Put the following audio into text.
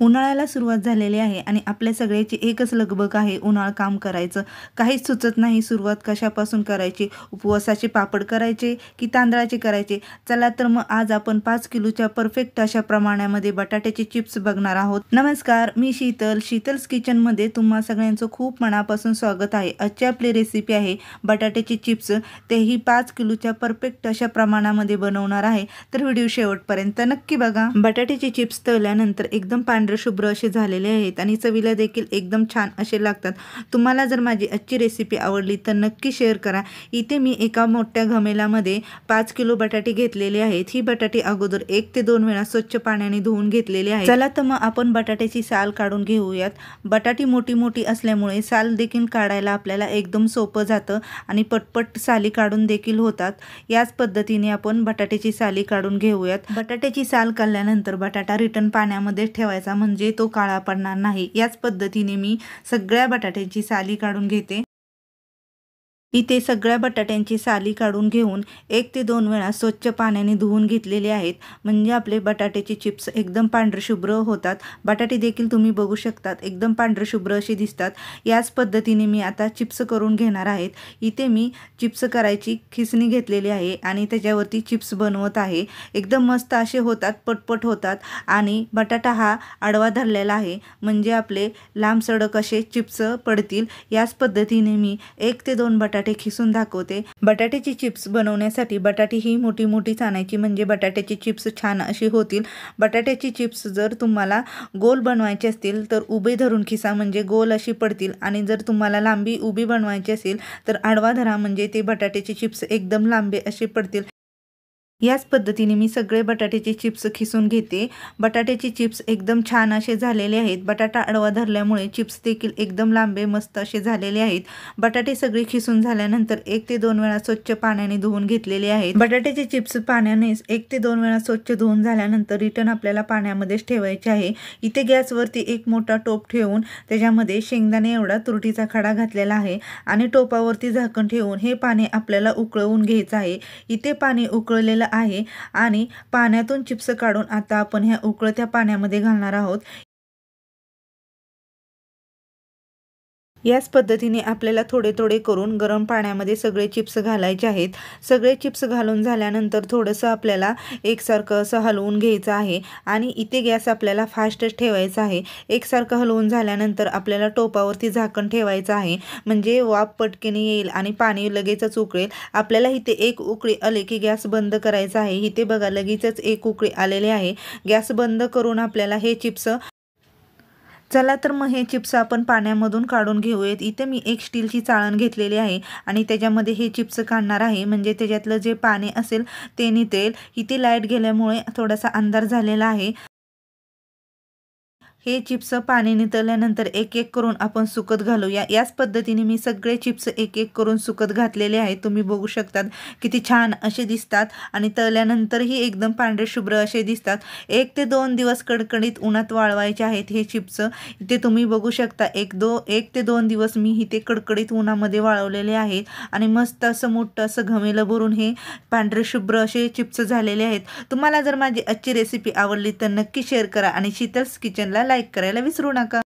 उन्हाळ्याला सुरुवात झालेली आहे आणि आपल्या सगळ्याची एकच लगबग आहे उन्हाळा काम करायचं. काहीच सुचत नाही सुरुवात कशापासून करायची, उपवासाचे पापड करायचे की तांदळाचे करायचे. चला तर मग आज आपण 5 किलोच्या परफेक्ट अशा प्रमाणामध्ये बटाट्याचे चिप्स बघणार आहोत. नमस्कार, मी शीतल्स किचनमध्ये तुम्हा सगळ्यांचं खूप मनापासून स्वागत आहे. आजची आपली रेसिपी आहे बटाट्याचे चिप्स, तेही 5 किलोच्या परफेक्ट अशा प्रमाणामध्ये बनवणार आहे. तर व्हिडिओ शेवटपर्यंत नक्की बघा. बटाट्याचे चिप्स तळल्यानंतर एकदम शुभ्र असे झालेले आहेत आणि चवीला देखील एकदम छान असे लागतात. तुम्हाला जर माझी आजची रेसिपी आवडली तर नक्की शेअर करा. इथे मी एका मोठ्या घमेलामध्ये 5 किलो बटाटे घेतलेले आहेत. ही बटाटे अगोदर 1 ते 2 वेळा स्वच्छ पाण्याने धुवून घेतलेले आहेत. चला तर मग आपण बटाट्याची साल काढून घेऊयात. बटाटी मोठी असल्यामुळे साल देखील काढायला आपल्याला एकदम सोपं जातं आणि पटपट साली काढून देखील होतात. याच पद्धतीने आपण बटाट्याची साली काढून घेऊयात. बटाट्याची साल काढल्यानंतर बटाटा रिटर्न पाण्यामध्ये ठेवायचा, म्हणजे तो काळा पडणार नाही. याच पद्धतीने मी सगळ्या बटाट्यांची साली काढून घेते. इथे सगळ्या बटाट्यांची साली काढून घेऊन 1 ते 2 वेळा स्वच्छ पाण्याने धुवून घेतलेले आहेत, म्हणजे आपले बटाट्याचे चिप्स एकदम पांढरशुभ्र होतात. बटाटे देखील तुम्ही बघू शकतात एकदम पांढरशुभ्र असे दिसतात. याच पद्धतीने मी आता चिप्स करून घेणार आहेत. इथे मी चिप्स करायची खिसणी घेतलेली आहे आणि त्याच्यावरती चिप्स बनवत आहे. एकदम मस्त असे होतात, पटपट होतात आणि बटाटा हा आडवा धरलेला आहे, म्हणजे आपले लांब सडक असे चिप्स पडतील. याच पद्धतीने मी 1 ते 2 बटाटे खिसून दाखवते. बटाट्याची चिप्स बनवण्यासाठी बटाटी ही मोठी आणायची, म्हणजे बटाट्याची चिप्स छान अशी होतील. बटाट्याची चिप्स जर तुम्हाला गोल बनवायचे असतील तर उभे धरून खिसा, म्हणजे गोल अशी पडतील. आणि जर तुम्हाला लांबी उभी बनवायची असेल तर आडवा धरा, म्हणजे ते बटाट्याचे चिप्स एकदम लांबे असे पडतील. याच पद्धतीने मी सगळे बटाट्याचे चिप्स खिसून घेते. बटाट्याचे चिप्स एकदम छान असे झालेले आहेत. बटाटा आडवा धरल्यामुळे चिप्स देखील एकदम लांबे मस्त असे झालेले आहेत. बटाटे सगळे खिसून झाल्यानंतर 1 ते 2 वेळा स्वच्छ पाण्याने धुवून घेतलेले आहेत. बटाट्याचे चिप्स पाण्याने 1 ते 2 वेळा स्वच्छ धुवून झाल्यानंतर रिटर्न आपल्याला पाण्यामध्येच ठेवायचे आहे. इथे गॅसवरती एक मोठा टोप ठेवून त्याच्यामध्ये शेंगदाणे एवढा तुरटीचा खडा घातलेला आहे आणि टोपावरती झाकण ठेवून हे पाणी आपल्याला उकळवून घ्यायचं आहे. इथे पाणी उकळलेलं आहे आणि पाण्यातून चिप्स काढून आता आपण ह्या उकळत्या पाण्यामध्ये घालणार आहोत. याच पद्धतीने आपल्याला थोडे करून गरम पाण्यामध्ये सगळे चिप्स घालायचे आहेत. सगळे चिप्स घालून झाल्यानंतर थोडंसं आपल्याला एकसारखं असं हलवून घ्यायचं आहे आणि इथे गॅस आपल्याला फास्टच ठेवायचा आहे. एकसारखं हलवून झाल्यानंतर आपल्याला टोपावरती झाकण ठेवायचं आहे, म्हणजे वाफ पटकन येईल आणि पाणी लगेचच उकळेल. आपल्याला इथे एक उकळी आले की गॅस बंद करायचा आहे. इथे बघा लगेचच एक उकळी आलेले आहे. गॅस बंद करून आपल्याला हे चिप्स, चला तर मग हे चिप्स आपण पाण्यामधून काढून घेऊयात. इथे मी एक स्टीलची चाळण घेतलेली आहे आणि त्याच्यामध्ये हे चिप्स काढणार आहे, म्हणजे त्याच्यातलं जे पाणी असेल ते निघेल. इथे लाईट गेल्यामुळे थोडासा अंधार झालेला आहे. हे चिप्स पाणी नितळल्यानंतर एक करून आपण सुकत घालूया. याच पद्धतीने मी सगळे चिप्स एक करून सुकत घातलेले आहेत. तुम्ही बघू शकतात किती छान असे दिसतात आणि तळल्यानंतरही एकदम पांढरे शुभ्र असे दिसतात. 1 ते 2 दिवस कडकडीत उन्हात वाळवायचे आहेत हे चिप्स. इथे तुम्ही बघू शकता 1 ते 2 दिवस मी इथे कडकडीत उन्हामध्ये वाळवलेले आहेत आणि मस्त असं मोठं असं घमेलं भरून हे पांढरे शुभ्र असे चिप्स झालेले आहेत. तुम्हाला जर माझी आजची रेसिपी आवडली तर नक्की शेअर करा आणि शीतल्स किचनला लाईक करायला विसरू नका.